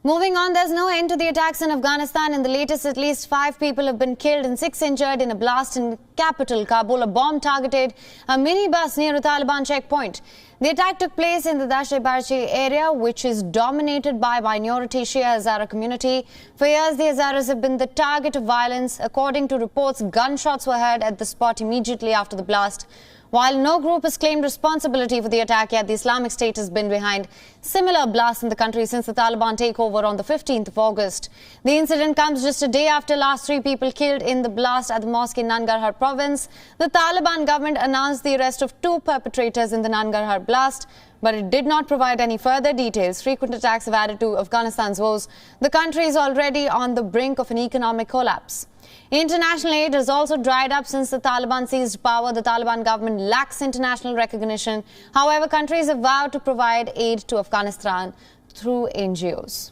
Moving on, there's no end to the attacks in Afghanistan. In the latest, at least 5 people have been killed and 6 injured in a blast in capital Kabul. A bomb targeted a minibus near a Taliban checkpoint. The attack took place in the Dasht-e Barchi area, which is dominated by minority Shia Hazara community. For years, the Hazaras have been the target of violence. According to reports, gunshots were heard at the spot immediately after the blast. While no group has claimed responsibility for the attack yet, the Islamic State has been behind similar blasts in the country since the Taliban takeover on the 15th of August. The incident comes just a day after last 3 people killed in the blast at the mosque in Nangarhar province. The Taliban government announced the arrest of 2 perpetrators in the Nangarhar blast, but it did not provide any further details. Frequent attacks have added to Afghanistan's woes. The country is already on the brink of an economic collapse. International aid has also dried up since the Taliban seized power. The Taliban government lacks international recognition. However, countries have vowed to provide aid to Afghanistan through NGOs.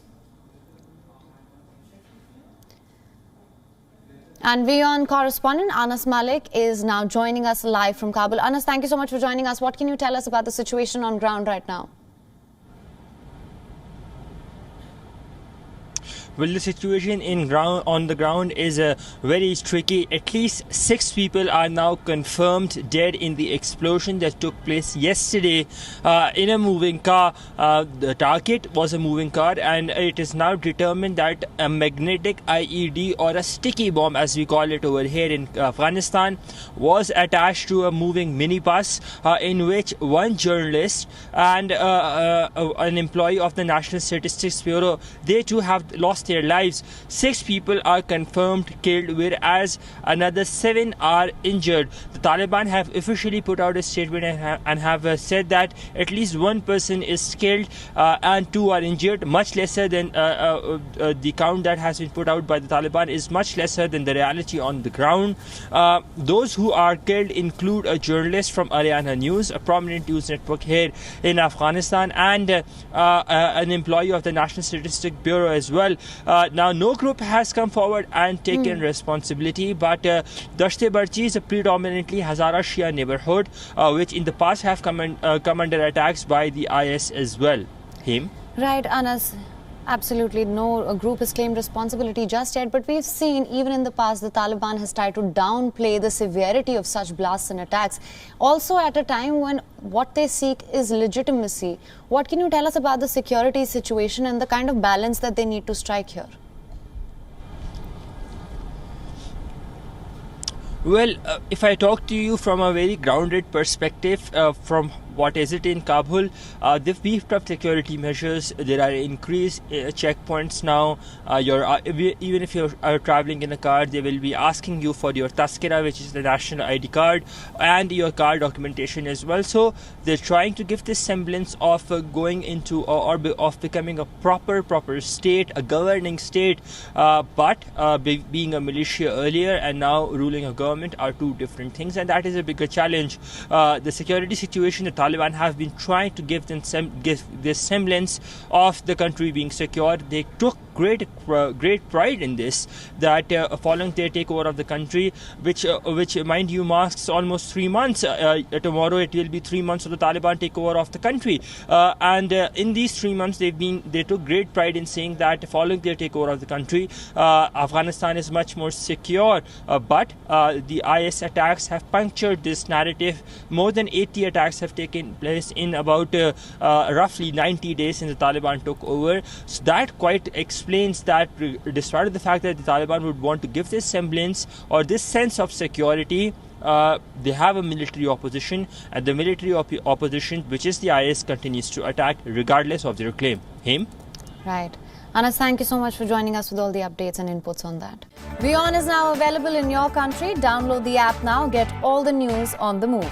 And WION correspondent Anas Malik is now joining us live from Kabul. Anas, thank you so much for joining us. What can you tell us about the situation on ground right now? Well, the situation on the ground is very tricky. At least 6 people are now confirmed dead in the explosion that took place yesterday in a moving car. The target was a moving car, and it is now determined that a magnetic IED, or a sticky bomb as we call it over here in Afghanistan, was attached to a moving minibus in which one journalist and an employee of the National Statistics Bureau, they too have lost their lives. 6 people are confirmed killed, whereas another 7 are injured. The Taliban have officially put out a statement and have said that at least 1 person is killed and 2 are injured. Much lesser than the count that has been put out by the Taliban is much lesser than the reality on the ground. Those who are killed include a journalist from Ariana News, a prominent news network here in Afghanistan, and an employee of the National Statistics Bureau as well. Now, no group has come forward and taken responsibility, but Dasht-e Barchi is a predominantly Hazara Shia neighborhood, which in the past have come under attacks by the IS as well. Right, Anas. Absolutely, no group has claimed responsibility just yet, but we've seen even in the past the Taliban has tried to downplay the severity of such blasts and attacks, also at a time when what they seek is legitimacy. What can you tell us about the security situation and the kind of balance that they need to strike here? Well, if I talk to you from a very grounded perspective, from what is it in Kabul, they've beefed up security measures. There are increased checkpoints now. Even if you are traveling in a car, they will be asking you for your taskira, which is the national ID card, and your car documentation as well. So they're trying to give this semblance of going into or of becoming a proper state, a governing state. But being a militia earlier and now ruling a government are 2 different things, and that is a bigger challenge. The security situation, the Taliban have been trying to give this semblance of the country being secure. They took great pride in this, that following their takeover of the country, which mind you marks almost 3 months. Tomorrow it will be 3 months of the Taliban takeover of the country, and in these 3 months they took great pride in saying that following their takeover of the country, Afghanistan is much more secure. But the IS attacks have punctured this narrative. More than 80 attacks have taken place in about roughly 90 days since the Taliban took over. So that quite explains that, despite the fact that the Taliban would want to give this semblance or this sense of security, they have a military opposition, and the military opposition, which is the IS, continues to attack regardless of their claim. Right. Anas, thank you so much for joining us with all the updates and inputs on that. WION is now available in your country. Download the app now. Get all the news on the move.